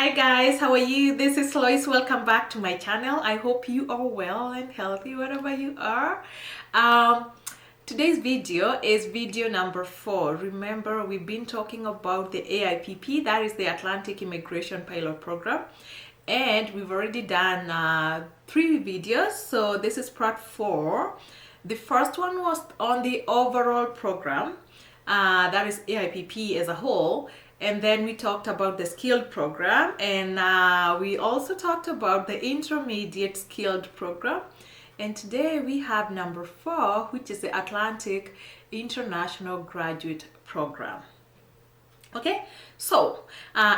Hi guys, how are you? This is Loise. Welcome back to my channel. I hope you are well and healthy wherever you are. Um, Today's video is video number 4. Remember, we've been talking about the AIPP, that is the Atlantic Immigration Pilot Program, and we've already done 3 videos. So this is part 4. The first one was on the overall program, that is AIPP as a whole. And then we talked about the skilled program, and we also talked about the intermediate skilled program. And today we have number 4, which is the Atlantic International Graduate Program. Okay, so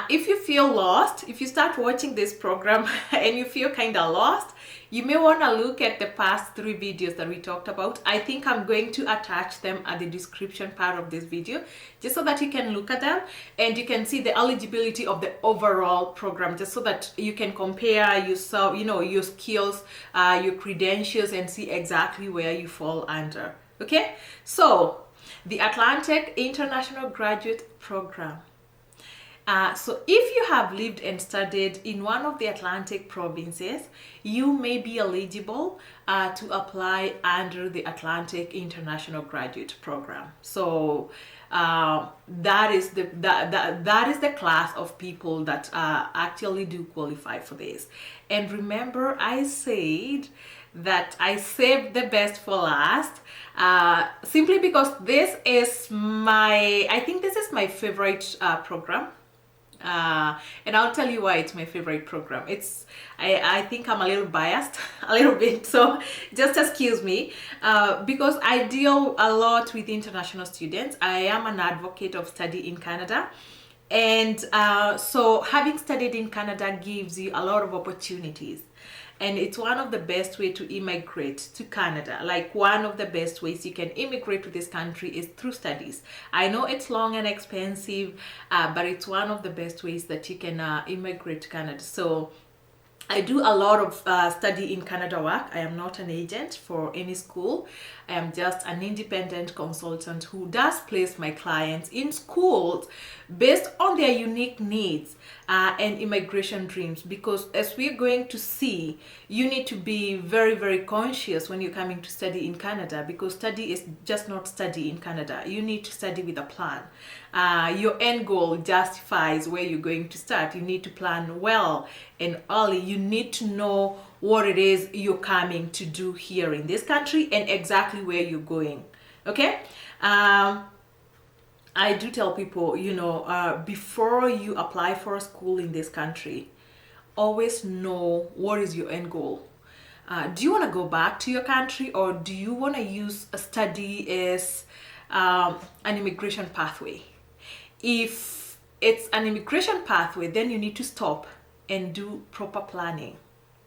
if you feel lost, if you start watching this program and you feel kind of lost, you may want to look at the past 3 videos that we talked about. I think I'm going to attach them at the description part of this video, just so that you can look at them and you can see the eligibility of the overall program, just so that you can compare yourself, your skills, your credentials, and see exactly where you fall under. Okay, so the Atlantic International Graduate Program. So if you have lived and studied in one of the Atlantic provinces, you may be eligible to apply under the Atlantic International Graduate Program. So that is the class of people that actually do qualify for this. And remember, I said that I saved the best for last, simply because I think this is my favorite program. And I'll tell you why it's my favorite program. I think I'm a little biased, a little bit, so just excuse me, because I deal a lot with international students. I am an advocate of study in Canada. And so having studied in Canada gives you a lot of opportunities. And it's one of the best way to immigrate to Canada. Like, one of the best ways you can immigrate to this country is through studies. I know it's long and expensive, but it's one of the best ways that you can immigrate to Canada. So I do a lot of study in Canada work. I am not an agent for any school. I am just an independent consultant who does place my clients in schools based on their unique needs and immigration dreams. Because as we're going to see, you need to be very, very conscious when you're coming to study in Canada, because study is just not study in Canada. You need to study with a plan. Your end goal justifies where you're going to start. You need to plan well and early. You need to know what it is you're coming to do here in this country and exactly where you're going. Okay? I do tell people, before you apply for a school in this country, always know what is your end goal. Do you want to go back to your country, or do you want to use a study as an immigration pathway? If it's an immigration pathway, then you need to stop and do proper planning.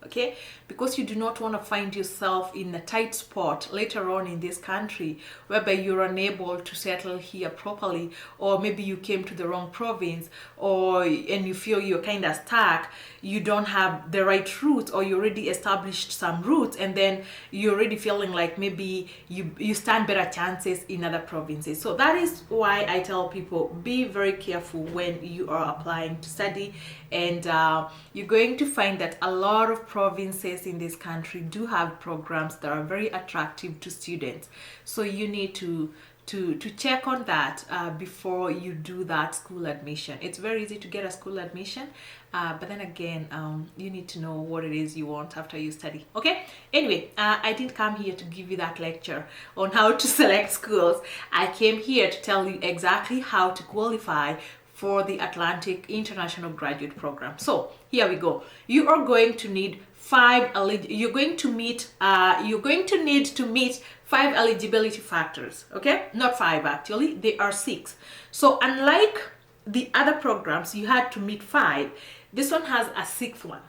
Okay, because you do not want to find yourself in a tight spot later on in this country whereby you're unable to settle here properly, or maybe you came to the wrong province, and you feel you're kind of stuck. You don't have the right route, or you already established some routes, and then you're already feeling like maybe you stand better chances in other provinces. So that is why I tell people, be very careful when you are applying to study. And you're going to find that a lot of provinces in this country do have programs that are very attractive to students. So you need to check on that before you do that school admission. It's very easy to get a school admission, but then again, you need to know what it is you want after you study. Okay, anyway, I didn't come here to give you that lecture on how to select schools. I came here to tell you exactly how to qualify for the Atlantic International Graduate Program. So here we go. You are going to need you're going to need to meet 5 eligibility factors. Okay, not 5 actually, they are 6. So unlike the other programs you had to meet 5, this one has a 6th one.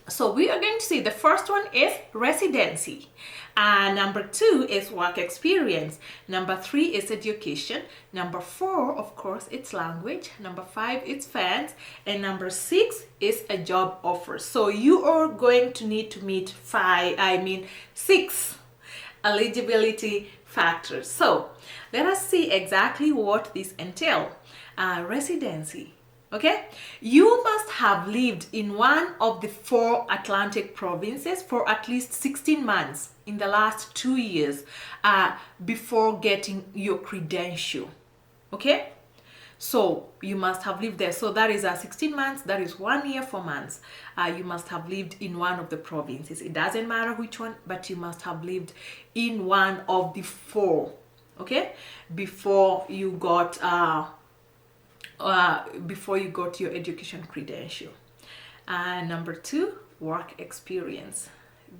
So we are going to see the first one is residency. Number 2 is work experience. Number 3 is education. Number 4, of course, it's language. Number 5, it's fans. And number 6 is a job offer. So you are going to need to meet 6 eligibility factors. So let us see exactly what this entails. Residency. Okay, you must have lived in one of the 4 Atlantic provinces for at least 16 months in the last 2 years before getting your credential. Okay, so you must have lived there. So that is 16 months, that is 1 year, 4 months. You must have lived in one of the provinces. It doesn't matter which one, but you must have lived in one of the 4, okay, before you got your education credential. Number 2, work experience.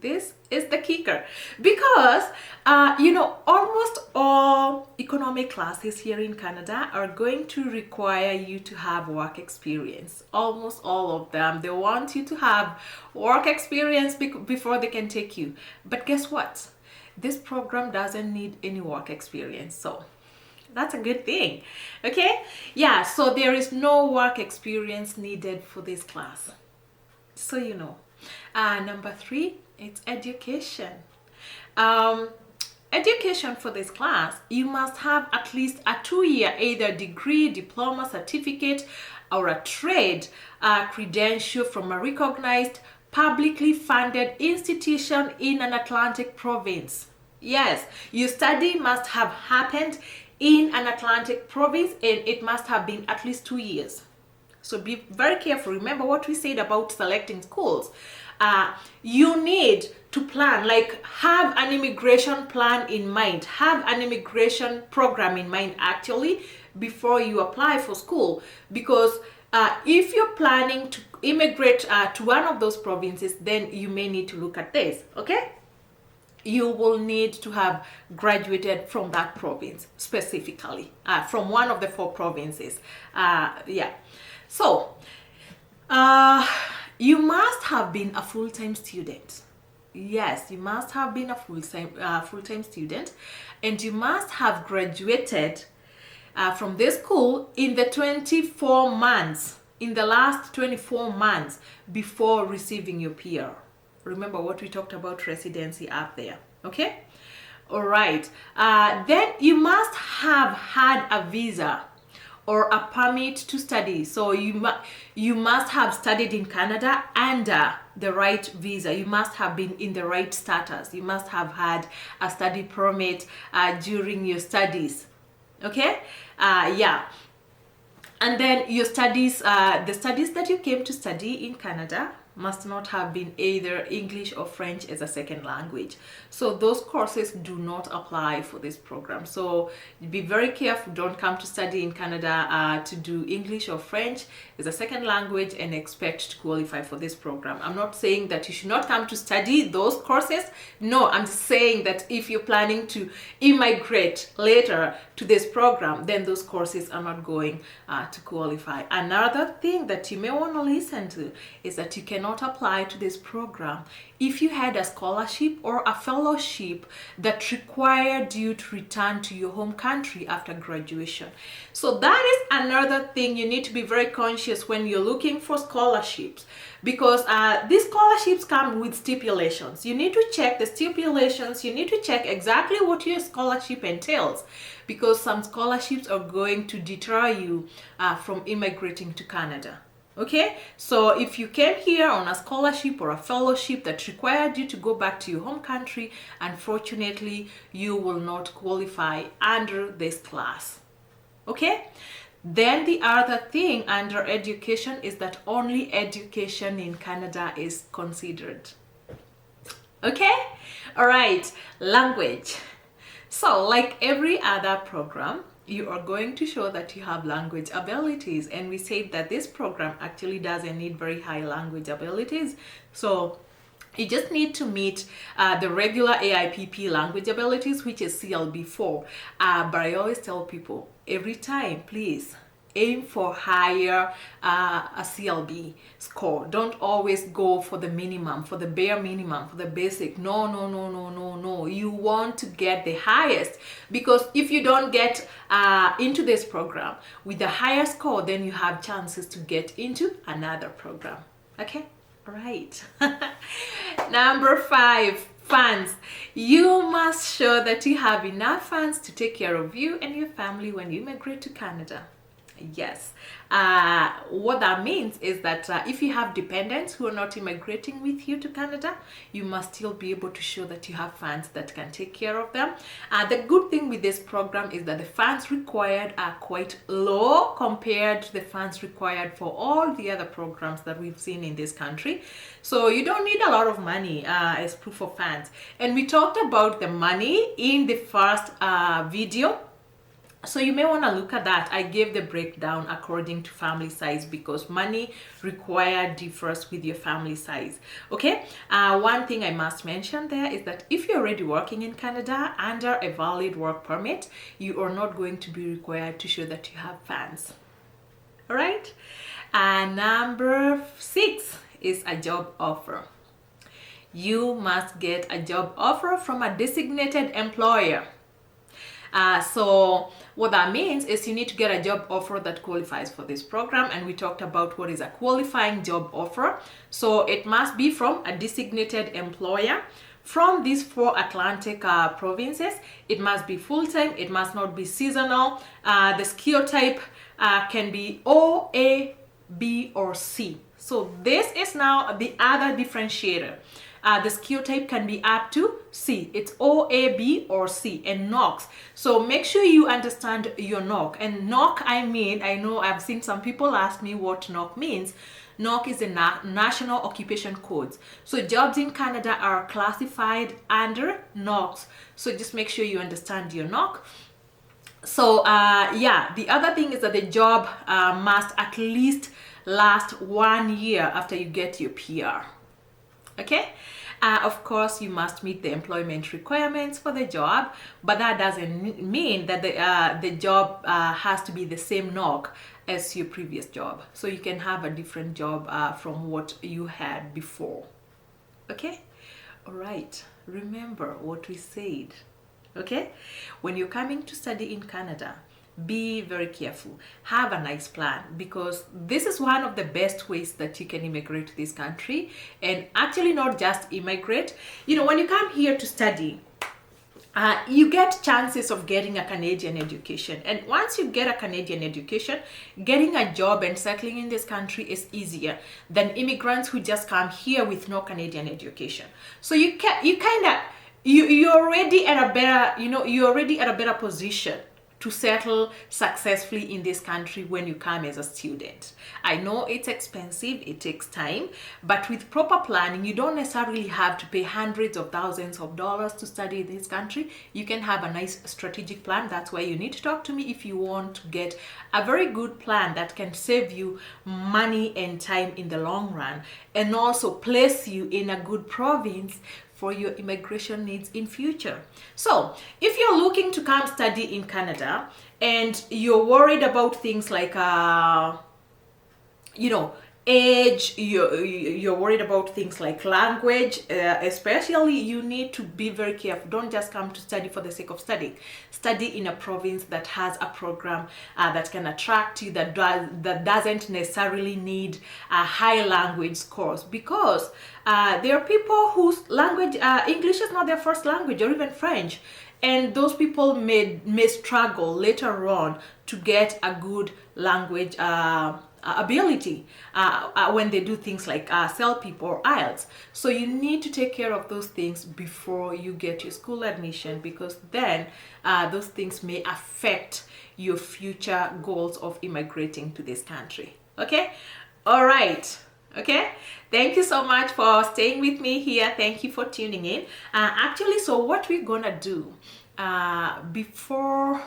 This is the kicker, because almost all economic classes here in Canada are going to require you to have work experience. Almost all of them, they want you to have work experience before they can take you. But guess what? This program doesn't need any work experience, so that's a good thing. Okay, yeah, so there is no work experience needed for this class, so you know. Number 3, it's education. Education for this class, you must have at least a 2-year either degree, diploma, certificate, or a trade credential from a recognized publicly funded institution in an Atlantic province. Yes, your study must have happened in an Atlantic province, and it must have been at least 2 years. So be very careful. Remember what we said about selecting schools. You need to plan, like have an immigration plan in mind, have an immigration program in mind actually before you apply for school, because if you're planning to immigrate to one of those provinces, then you may need to look at this. Okay, you will need to have graduated from that province specifically, from one of the 4 provinces. Yeah, so you must have been a full-time student. Yes, you must have been a full-time student, and you must have graduated from this school in the last 24 months before receiving your PR. Remember what we talked about residency up there. Okay, all right. Then you must have had a visa or a permit to study. So you must have studied in Canada under the right visa. You must have been in the right status. You must have had a study permit during your studies. Okay, yeah. And then your studies, the studies that you came to study in Canada must not have been either English or French as a second language. So those courses do not apply for this program. So be very careful. Don't come to study in Canada to do English or French as a second language and expect to qualify for this program. I'm not saying that you should not come to study those courses. No, I'm saying that if you're planning to immigrate later to this program, then those courses are not going to qualify. Another thing that you may want to listen to is that you cannot apply to this program if you had a scholarship or a fellowship that required you to return to your home country after graduation. So that is another thing you need to be very conscious when you're looking for scholarships, because these scholarships come with stipulations. You need to check the stipulations. You need to check exactly what your scholarship entails, because some scholarships are going to deter you from immigrating to Canada. Okay, so if you came here on a scholarship or a fellowship that required you to go back to your home country, unfortunately, you will not qualify under this class. Okay, then the other thing under education is that only education in Canada is considered. Okay, all right, language. So like every other program, you are going to show that you have language abilities, and we said that this program actually doesn't need very high language abilities. So you just need to meet the regular AIPP language abilities, which is CLB4. But I always tell people every time, please aim for higher a CLB score. Don't always go for the minimum, for the bare minimum, for the basic. No. You want to get the highest, because if you don't get into this program with the higher score, then you have chances to get into another program. Okay, all right. Number 5, funds. You must show that you have enough funds to take care of you and your family when you immigrate to Canada. Yes. What that means is that if you have dependents who are not immigrating with you to Canada, you must still be able to show that you have funds that can take care of them. The good thing with this program is that the funds required are quite low compared to the funds required for all the other programs that we've seen in this country. So you don't need a lot of money as proof of funds. And we talked about the money in the first video. So you may want to look at that. I gave the breakdown according to family size because money required differs with your family size. Okay. One thing I must mention there is that if you're already working in Canada under a valid work permit, you are not going to be required to show that you have funds. All right. Number 6 is a job offer. You must get a job offer from a designated employer. So what that means is you need to get a job offer that qualifies for this program, and we talked about what is a qualifying job offer. So it must be from a designated employer from these 4 Atlantic provinces. It must be full-time. It must not be seasonal. The skill type can be O, A, B, or C. So this is now the other differentiator. The skill type can be up to C. It's O, A, B, or C, and NOCs. So make sure you understand your NOC. And NOC, I know I've seen some people ask me what NOC means. NOC is the National Occupation Codes. So jobs in Canada are classified under NOCs. So just make sure you understand your NOC. So yeah, the other thing is that the job must at least last 1 year after you get your PR. Okay. Of course, you must meet the employment requirements for the job, but that doesn't mean that the job has to be the same NOC as your previous job. So you can have a different job from what you had before. Okay. All right. Remember what we said. Okay. When you're coming to study in Canada, be very careful. Have a nice plan, because this is one of the best ways that you can immigrate to this country, and actually not just immigrate. You know, when you come here to study, you get chances of getting a Canadian education, and once you get a Canadian education, getting a job and settling in this country is easier than immigrants who just come here with no Canadian education. So you're already at a better, you're already at a better position to settle successfully in this country when you come as a student. I know it's expensive, it takes time, but with proper planning, you don't necessarily have to pay hundreds of thousands of dollars to study in this country. You can have a nice strategic plan. That's why you need to talk to me if you want to get a very good plan that can save you money and time in the long run, and also place you in a good province for your immigration needs in future. So if you're looking to come study in Canada and you're worried about things like age, you're worried about things like language, especially, you need to be very careful. Don't just come to study for the sake of studying. Study in a province that has a program that can attract you, that doesn't necessarily need a high language scores, because there are people whose language, English is not their first language, or even French, and those people may struggle later on to get a good language ability when they do things like CELP or IELTS. So you need to take care of those things before you get your school admission, because then those things may affect your future goals of immigrating to this country. Okay. All right. Okay, thank you so much for staying with me here. Thank you for tuning in. Actually, so what we're gonna do before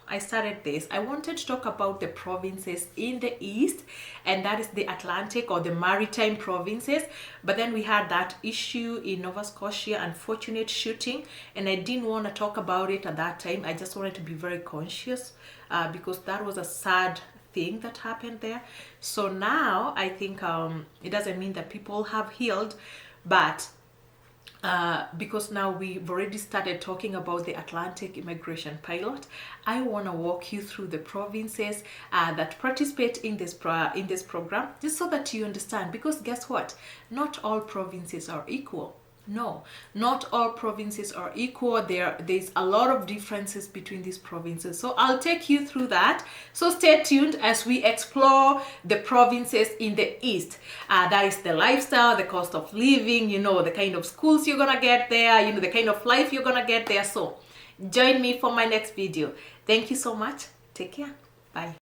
I started this, I wanted to talk about the provinces in the east, and that is the Atlantic or the maritime provinces. But then we had that issue in Nova Scotia, unfortunate shooting, and I didn't want to talk about it at that time. I just wanted to be very conscious because that was a sad thing that happened there. So now I think it doesn't mean that people have healed, but because now we've already started talking about the Atlantic immigration pilot, I want to walk you through the provinces that participate in this program, just so that you understand. Because guess what? Not all provinces are equal. No, not all provinces are equal. There's a lot of differences between these provinces. So I'll take you through that. So stay tuned as we explore the provinces in the East. That is the lifestyle, the cost of living, the kind of schools you're gonna get there, the kind of life you're gonna get there. So join me for my next video. Thank you so much. Take care. Bye.